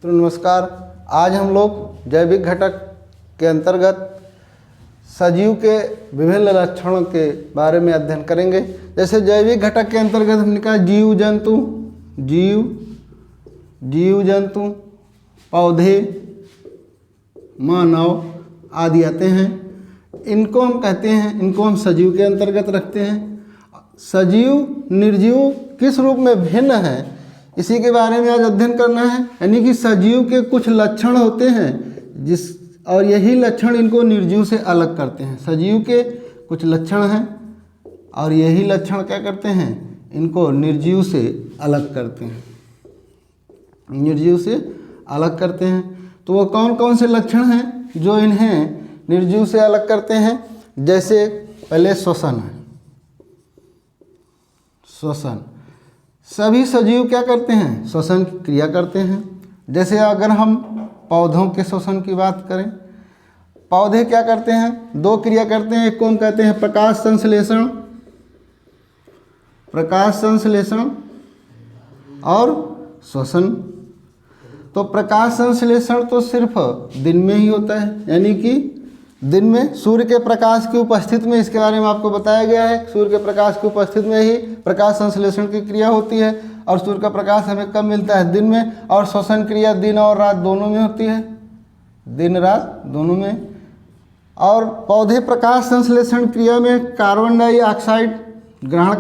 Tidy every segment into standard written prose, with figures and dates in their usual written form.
तो नमस्कार। आज हम लोग जैविक घटक के अंतर्गत सजीव के विभिन्न लक्षणों के बारे में अध्ययन करेंगे। जैसे जैविक घटक के अंतर्गत हमने कहा जीव जंतु पौधे मानव आदि आते हैं। इनको हम कहते हैं, इनको हम सजीव के अंतर्गत रखते हैं। सजीव निर्जीव किस रूप में भिन्न है, इसी के बारे में आज अध्ययन करना है। यानी कि सजीव के कुछ लक्षण होते हैं और यही लक्षण इनको निर्जीव से अलग करते हैं। सजीव के कुछ लक्षण हैं और यही लक्षण क्या करते हैं, इनको निर्जीव से अलग करते हैं। निर्जीव से अलग करते हैं तो वो कौन कौन से लक्षण हैं जो इन्हें निर्जीव से अलग करते हैं। जैसे पहले श्वसन है। श्वसन, सभी सजीव क्या करते हैं, श्वसन की क्रिया करते हैं। जैसे अगर हम पौधों के श्वसन की बात करें, पौधे क्या करते हैं, दो क्रिया करते हैं। एक को हम कहते हैं प्रकाश संश्लेषण और श्वसन। तो प्रकाश संश्लेषण तो सिर्फ दिन में ही होता है, यानी कि दिन में सूर्य के प्रकाश की उपस्थिति में, इसके बारे में आपको बताया गया है। सूर्य के प्रकाश की उपस्थिति में ही प्रकाश संश्लेषण की क्रिया होती है और सूर्य का प्रकाश हमें कब मिलता है, दिन में। और श्वसन क्रिया दिन और रात दोनों में होती है, दिन रात दोनों में। और पौधे प्रकाश संश्लेषण क्रिया में कार्बन डाइऑक्साइड ग्रहण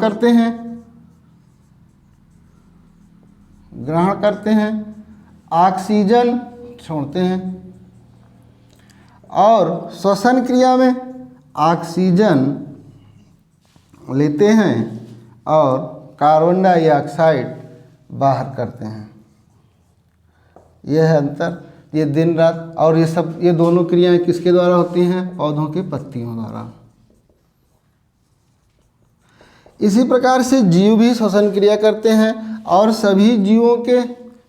करते हैं, ऑक्सीजन छोड़ते हैं। और श्वसन क्रिया में ऑक्सीजन लेते हैं और कार्बन डाइऑक्साइड बाहर करते हैं। यह है अंतर, ये दिन रात। और ये दोनों क्रियाएं किसके द्वारा होती हैं, पौधों की पत्तियों द्वारा। इसी प्रकार से जीव भी श्वसन क्रिया करते हैं और सभी जीवों के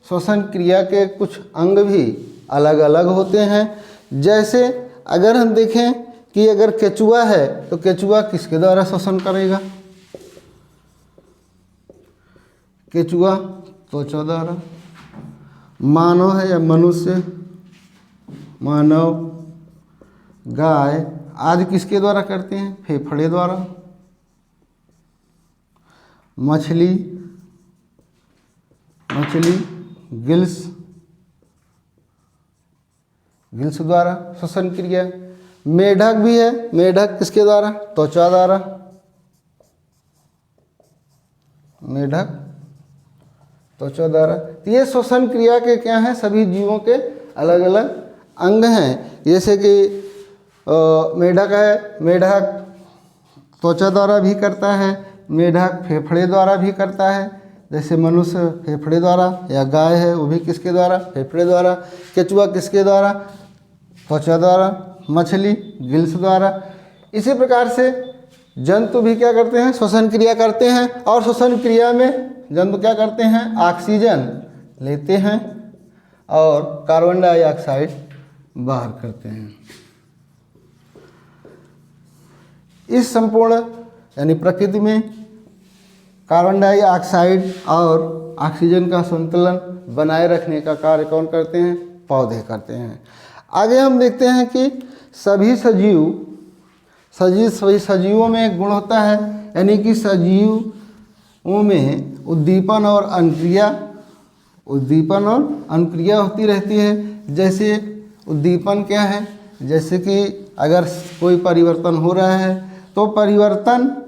श्वसन क्रिया के कुछ अंग भी अलग अलग होते हैं। जैसे अगर हम देखें कि अगर केचुआ है तो केचुआ किसके द्वारा श्वसन करेगा, केचुआ त्वचा द्वारा। मानव है या मनुष्य, मानव, गाय आदि किसके द्वारा करते हैं, फेफड़े द्वारा। मछली गिल्स द्वारा श्वसन क्रिया। मेढक भी है, मेढक किसके द्वारा, त्वचा द्वारा। मेढक त्वचा द्वारा। तो ये श्वसन क्रिया के क्या हैं, सभी जीवों के अलग अलग अंग हैं। जैसे कि मेढक है, मेढक त्वचा द्वारा भी करता है, मेढक फेफड़े द्वारा भी करता है। जैसे मनुष्य फेफड़े द्वारा, या गाय है वो भी किसके द्वारा, फेफड़े द्वारा। केचुआ किसके द्वारा, त्वचा द्वारा। मछली गिल्स द्वारा। इसी प्रकार से जंतु भी क्या करते हैं, श्वसन क्रिया करते हैं। और श्वसन क्रिया में जंतु क्या करते हैं, ऑक्सीजन लेते हैं और कार्बन डाइऑक्साइड बाहर करते हैं। इस संपूर्ण यानी प्रकृति में कार्बन डाइऑक्साइड और ऑक्सीजन का संतुलन बनाए रखने का कार्य कौन करते हैं, पौधे करते हैं। आगे हम देखते हैं कि सभी सजीवों में एक गुण होता है, यानी कि सजीवों में उद्दीपन और अनुक्रिया होती रहती है। जैसे उद्दीपन क्या है, जैसे कि अगर कोई परिवर्तन हो रहा है तो परिवर्तन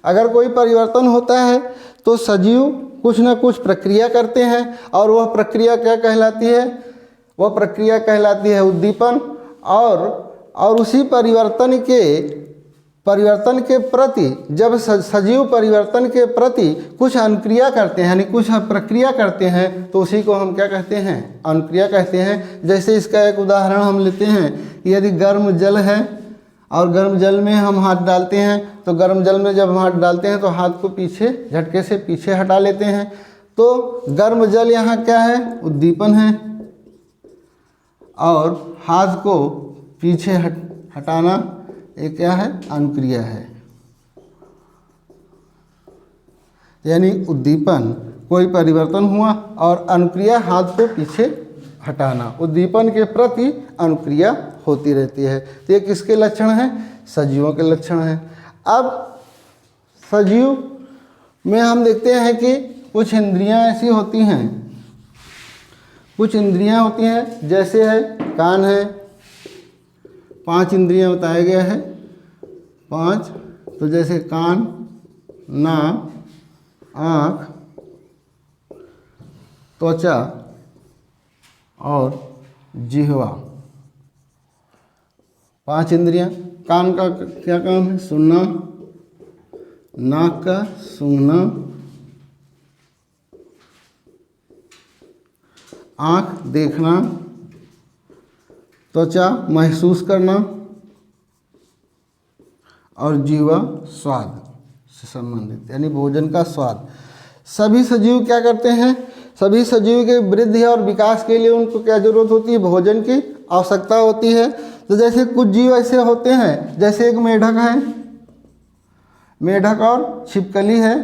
अगर कोई परिवर्तन होता है तो सजीव कुछ न कुछ प्रक्रिया करते हैं और वह प्रक्रिया क्या कहलाती है, वह प्रक्रिया कहलाती है उद्दीपन। और उसी परिवर्तन के प्रति जब सजीव परिवर्तन के प्रति कुछ अनुक्रिया करते हैं, यानी कुछ प्रक्रिया करते हैं, तो उसी को हम क्या कहते हैं, अनुक्रिया कहते हैं। जैसे इसका एक उदाहरण हम लेते हैं कि यदि गर्म जल है और गर्म जल में हम हाथ डालते हैं, तो गर्म जल में जब हम हाथ डालते हैं तो हाथ को झटके से पीछे हटा लेते हैं। तो गर्म जल यहाँ क्या है, उद्दीपन है, और हाथ को पीछे हटाना ये क्या है, अनुक्रिया है। यानी उद्दीपन, कोई परिवर्तन हुआ, और अनुक्रिया हाथ को पीछे हटाना, उद्दीपन के प्रति अनुक्रिया होती रहती है। तो ये किसके लक्षण हैं? सजीवों के लक्षण हैं। अब सजीव में हम देखते हैं कि कुछ इंद्रियां ऐसी होती हैं, कुछ इंद्रियां होती हैं, जैसे है कान है, 5 इंद्रियां बताया गया है, 5। तो जैसे कान, नाक, आँख, त्वचा और जिह्वा, 5 इंद्रियां। कान का क्या काम है? सुनना, नाक का सूंघना, आँख देखना, त्वचा महसूस करना और जीवा स्वाद से संबंधित, यानी भोजन का स्वाद। सभी सजीव क्या करते हैं? सभी सजीव के वृद्धि और विकास के लिए उनको क्या जरूरत होती है? भोजन की आवश्यकता होती है। तो जैसे कुछ जीव ऐसे होते हैं, जैसे एक मेढक है, मेढक और छिपकली है।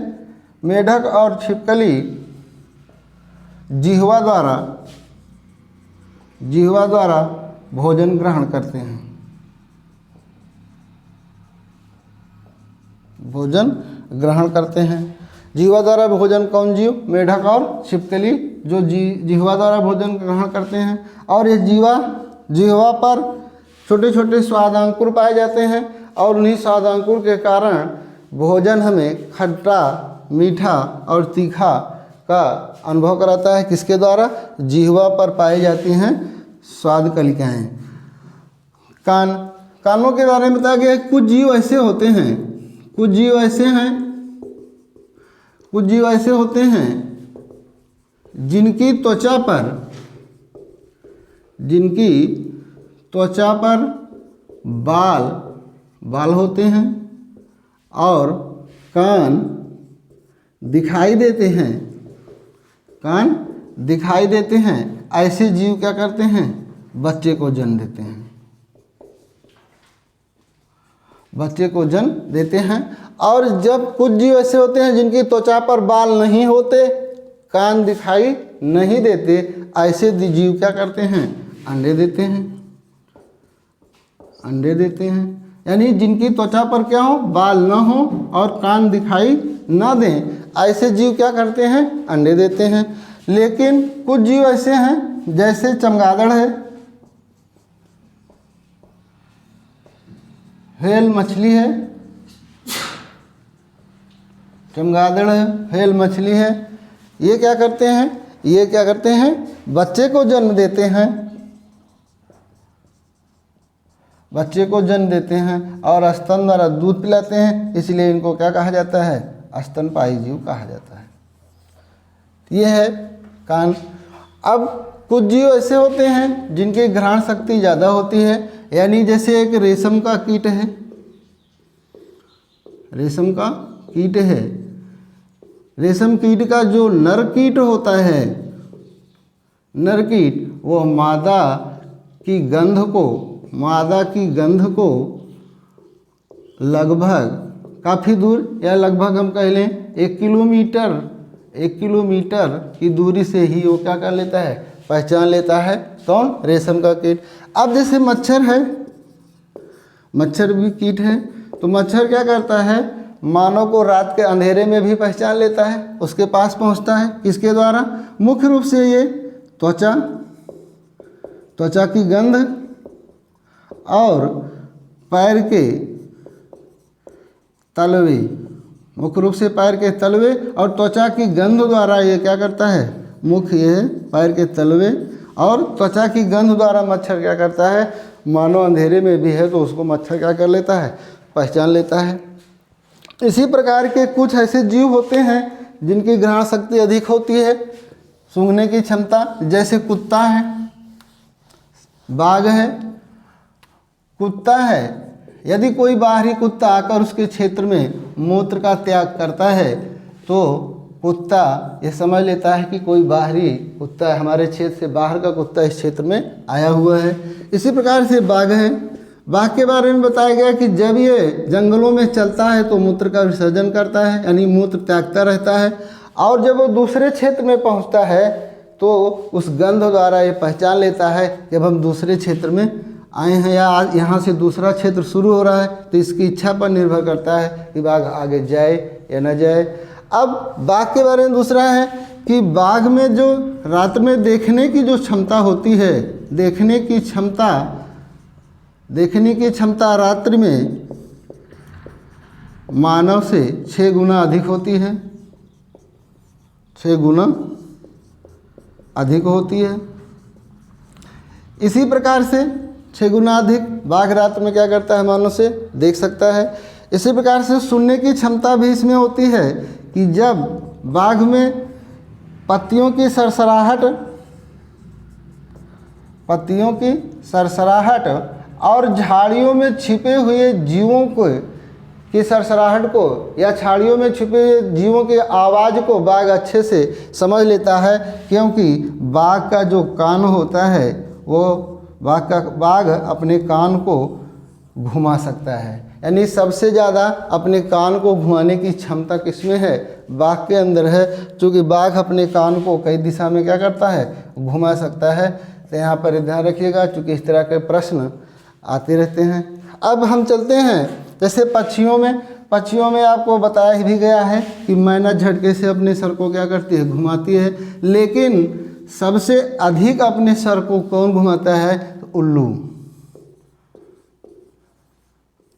मेढक और छिपकली जिह्वा द्वारा भोजन ग्रहण करते हैं, भोजन ग्रहण करते हैं। जिह्वा द्वारा भोजन कौन जीव? मेढक और छिपकली, जो जिह्वा द्वारा भोजन ग्रहण करते हैं। और ये जिह्वा पर छोटे छोटे स्वादांकुर पाए जाते हैं, और उन्हीं स्वादांकुर के कारण भोजन हमें खट्टा, मीठा और तीखा का अनुभव कराता है। किसके द्वारा? जिह्वा पर पाई जाती हैं स्वाद कलिकाएँ। कानों के बारे में बताया गया, कुछ जीव ऐसे होते हैं, कुछ जीव ऐसे होते हैं जिनकी त्वचा पर बाल होते हैं और कान दिखाई देते हैं। ऐसे जीव क्या करते हैं? बच्चे को जन्म देते हैं, बच्चे को जन्म देते हैं। और जब कुछ जीव ऐसे होते हैं जिनकी त्वचा पर बाल नहीं होते, कान दिखाई नहीं देते, ऐसे जीव क्या करते हैं? अंडे देते हैं। यानी जिनकी त्वचा पर क्या हो? बाल ना हो और कान दिखाई ना दें, ऐसे जीव क्या करते हैं? अंडे देते हैं। लेकिन कुछ जीव ऐसे हैं, जैसे चमगादड़ है, व्हेल मछली है, चमगादड़ है, व्हेल मछली है, ये क्या करते हैं? बच्चे को जन्म देते हैं, और स्तन द्वारा दूध पिलाते हैं, इसलिए इनको क्या कहा जाता है? स्तनपायी जीव कहा जाता है। ये है कान। अब कुछ जीव ऐसे होते हैं जिनकी घ्राण शक्ति ज़्यादा होती है, यानी जैसे एक रेशम का कीट है, रेशम कीट का जो नर कीट होता है, नर कीट, वो मादा की गंध को लगभग काफ़ी दूर, या लगभग हम कह लें 1 किलोमीटर की दूरी से ही वो क्या कर लेता है? पहचान लेता है। कौन? रेशम का कीट। अब जैसे मच्छर है, मच्छर भी कीट है, तो मच्छर क्या करता है? मानव को रात के अंधेरे में भी पहचान लेता है, उसके पास पहुंचता है। किसके द्वारा? मुख्य रूप से ये त्वचा की गंध और पैर के तलवे, मुख्य रूप से पैर के तलवे और त्वचा की गंध द्वारा ये क्या करता है? मुख्य ये है पैर के तलवे और त्वचा की गंध द्वारा मच्छर क्या करता है? मानो अंधेरे में भी है तो उसको मच्छर क्या कर लेता है? पहचान लेता है। इसी प्रकार के कुछ ऐसे जीव होते हैं जिनकी घ्राण शक्ति अधिक होती है, सूंघने की क्षमता, जैसे कुत्ता है, बाघ है, कुत्ता है। यदि कोई बाहरी कुत्ता आकर उसके क्षेत्र में मूत्र का त्याग करता है तो कुत्ता ये समझ लेता है कि कोई बाहरी कुत्ता है, हमारे क्षेत्र से बाहर का कुत्ता इस क्षेत्र में आया हुआ है। इसी प्रकार से बाघ है, बाघ के बारे में बताया गया कि जब ये जंगलों में चलता है तो मूत्र का विसर्जन करता है, यानी मूत्र त्यागता रहता है, और जब वो दूसरे क्षेत्र में पहुंचता है तो उस गंध द्वारा ये पहचान लेता है कि अब हम दूसरे क्षेत्र में आए हैं या यहाँ से दूसरा क्षेत्र शुरू हो रहा है। तो इसकी इच्छा पर निर्भर करता है कि बाघ आगे जाए या न जाए। अब बाघ के बारे में दूसरा है कि बाघ में जो रात में देखने की जो क्षमता होती है, देखने की क्षमता रात्रि में मानव से 6 गुना अधिक होती है, 6 गुना अधिक होती है। इसी प्रकार से 6 गुना अधिक बाघ रात में क्या करता है, मानव से देख सकता है। इसी प्रकार से सुनने की क्षमता भी इसमें होती है कि जब बाघ में पत्तियों की सरसराहट और झाड़ियों में छिपे हुए जीवों की सरसराहट को या झाड़ियों में छिपे हुए जीवों की आवाज़ को बाघ अच्छे से समझ लेता है, क्योंकि बाघ का जो कान होता है वो बाघ अपने कान को घुमा सकता है। यानी सबसे ज़्यादा अपने कान को घुमाने की क्षमता किसमें है, बाघ के अंदर है। क्योंकि बाघ अपने कान को कई दिशा में क्या करता है, घुमा सकता है। तो यहाँ पर ध्यान रखिएगा, क्योंकि इस तरह के प्रश्न आते रहते हैं। अब हम चलते हैं जैसे पक्षियों में आपको बताया भी गया है कि मैना झटके से अपने सर को क्या करती है, घुमाती है। लेकिन सबसे अधिक अपने सर को कौन घुमाता है, तो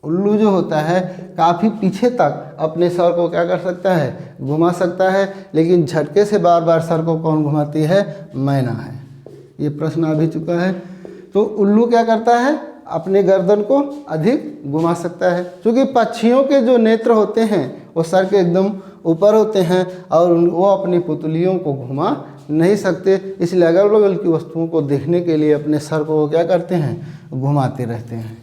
उल्लू जो होता है काफ़ी पीछे तक अपने सर को क्या कर सकता है, घुमा सकता है। लेकिन झटके से बार बार सर को कौन घुमाती है, मैना है। ये प्रश्न आ भी चुका है। तो उल्लू क्या करता है, अपने गर्दन को अधिक घुमा सकता है। क्योंकि पक्षियों के जो नेत्र होते हैं वो सर के एकदम ऊपर होते हैं और वो अपनी पुतलियों को घुमा नहीं सकते, इसलिए अगल बगल की वस्तुओं को देखने के लिए अपने सर को वो क्या करते हैं, घुमाते रहते हैं।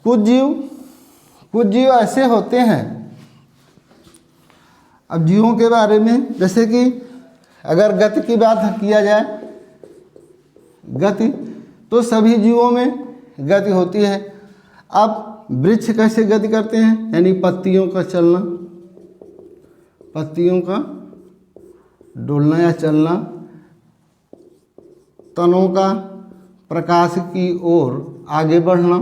कुछ जीव ऐसे होते हैं। अब जीवों के बारे में जैसे कि अगर गति की बात किया जाए, गति तो सभी जीवों में गति होती है। अब वृक्ष कैसे गति करते हैं, यानी पत्तियों का चलना, पत्तियों का डोलना या चलना, तनों का प्रकाश की ओर आगे बढ़ना,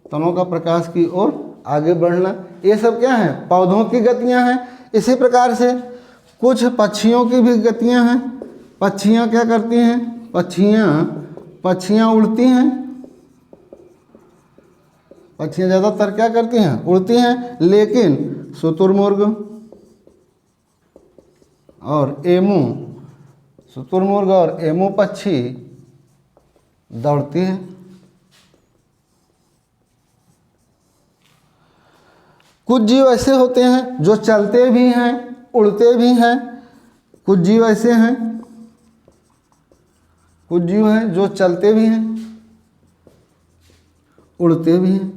तनों का प्रकाश की ओर आगे बढ़ना, ये सब क्या है, पौधों की गतियां हैं। इसी प्रकार से कुछ पक्षियों की भी गतियां हैं। पक्षियां क्या करती हैं, पक्षियां उड़ती हैं। पक्षियां ज़्यादातर क्या करती हैं, उड़ती हैं। लेकिन शुतुरमुर्ग और एमू पक्षी दौड़ती है। कुछ जीव ऐसे होते हैं जो चलते भी हैं, उड़ते भी हैं। कुछ जीव ऐसे हैं, कुछ जीव हैं जो चलते भी हैं, उड़ते भी हैं।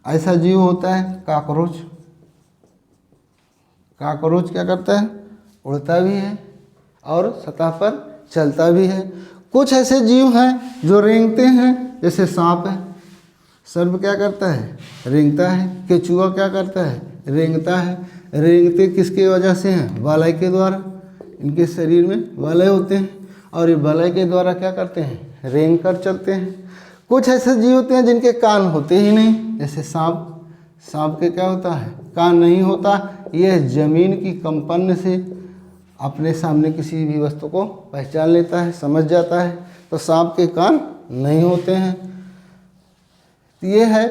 ऐसा जीव होता है काकरोच। काकरोच क्या करता है, उड़ता भी है और सतह पर चलता भी है। कुछ ऐसे जीव हैं जो रेंगते हैं, जैसे सांप है। सर्प क्या करता है, रेंगता है। केचुआ क्या करता है, रेंगता है। रेंगते किसके वजह से हैं, वलय के द्वारा। इनके शरीर में वलय होते हैं और ये वलय के द्वारा क्या करते हैं, रेंग कर चलते हैं। कुछ ऐसे जीव होते हैं जिनके कान होते ही नहीं, जैसे सांप के क्या होता है, कान नहीं होता। यह जमीन की कंपन से अपने सामने किसी भी वस्तु को पहचान लेता है, समझ जाता है। तो सांप के कान नहीं होते हैं। तो ये है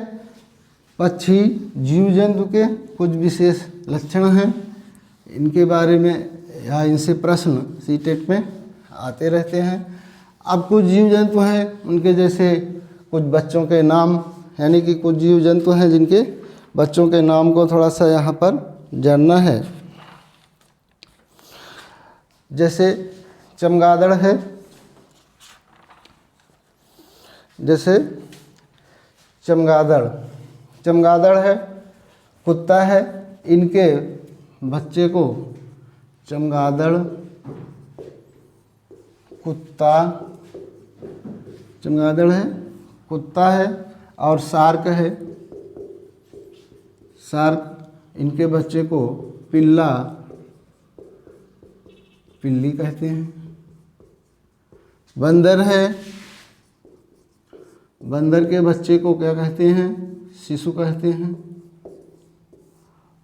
पक्षी जीव जंतु के कुछ विशेष लक्षण हैं। इनके बारे में या इनसे प्रश्न सीटेट में आते रहते हैं। अब कुछ जीव जंतु हैं उनके जैसे कुछ बच्चों के नाम, यानी कि कुछ जीव जंतु हैं जिनके बच्चों के नाम को थोड़ा सा यहाँ पर जानना है। जैसे चमगादड़ है, जैसे चमगादड़ है, कुत्ता है। इनके बच्चे को चमगादड़, कुत्ता, चमगादड़ है, कुत्ता है और शार्क है, शार्क इनके बच्चे को पिल्ला, पिल्ली कहते हैं। बंदर है, बंदर के बच्चे को क्या कहते हैं? शिशु कहते हैं,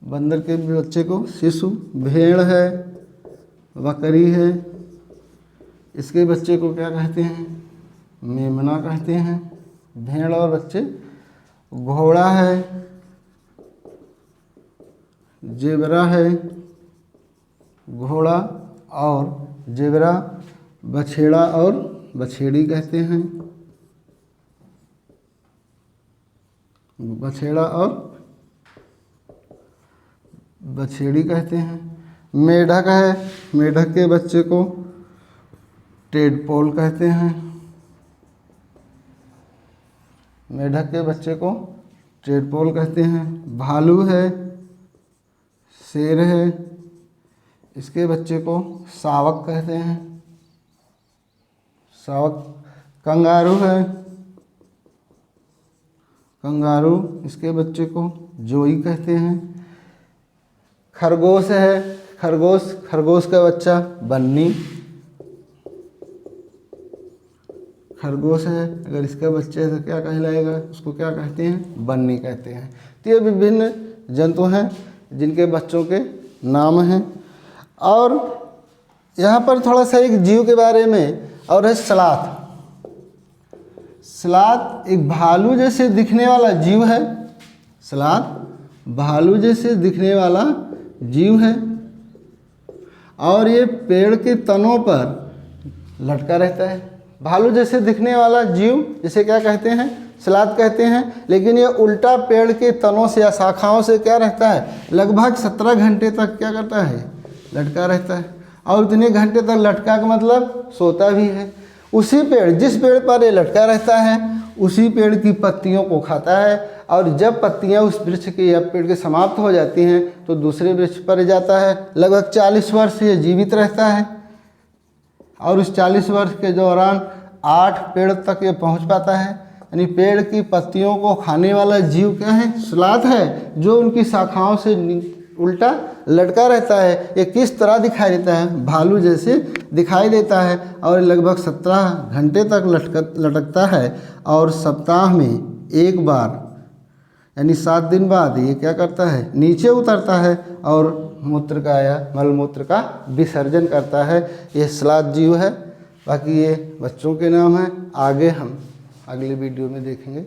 बंदर के बच्चे को शिशु। भेड़ है, बकरी है, इसके बच्चे को क्या कहते हैं? मेमना कहते हैं। भेड़ और बच्चे। घोड़ा है, जेबरा है, घोड़ा और जेबरा। बछेड़ा और बछेड़ी कहते हैं, बछेड़ा और बछेड़ी कहते हैं। मेढक है, मेढक के बच्चे को टेडपोल कहते हैं, मेढक के बच्चे को टेडपोल कहते हैं। भालू है, शेर है, इसके बच्चे को शावक कहते हैं, शावक। कंगारू है, कंगारू, इसके बच्चे को जोई कहते हैं। खरगोश है, खरगोश, खरगोश का बच्चा बन्नी, खरगोश है, अगर इसका बच्चे तो क्या कहलाएगा? उसको क्या कहते हैं? बन्नी कहते हैं। तो ये विभिन्न जंतु हैं जिनके बच्चों के नाम हैं। और यहाँ पर थोड़ा सा एक जीव के बारे में और है सलाथ। सलाथ एक भालू जैसे दिखने वाला जीव है, सलाथ भालू जैसे दिखने वाला जीव है और ये पेड़ के तनों पर लटका रहता है। भालू जैसे दिखने वाला जीव जिसे क्या कहते हैं? सलाथ कहते हैं। लेकिन ये उल्टा पेड़ के तनों से या शाखाओं से क्या रहता है? लगभग 17 घंटे तक क्या करता है? लटका रहता है। और इतने घंटे तक लटका का मतलब सोता भी है। उसी पेड़, जिस पेड़ पर ये लटका रहता है उसी पेड़ की पत्तियों को खाता है और जब पत्तियां उस वृक्ष के या पेड़ के समाप्त हो जाती हैं तो दूसरे वृक्ष पर जाता है। लगभग 40 वर्ष ये जीवित रहता है और उस 40 वर्ष के दौरान 8 पेड़ तक ये पहुंच पाता है। यानी पेड़ की पत्तियों को खाने वाला जीव क्या है? सलाथ है, जो उनकी शाखाओं से उल्टा लटका रहता है। ये किस तरह दिखाई देता है? भालू जैसे दिखाई देता है और लगभग 17 घंटे तक लटकता है और सप्ताह में एक बार यानी 7 दिन बाद ये क्या करता है? नीचे उतरता है और मूत्र का या मलमूत्र का विसर्जन करता है। ये सलाथ जीव है। बाकी ये बच्चों के नाम हैं, आगे हम अगले वीडियो में देखेंगे।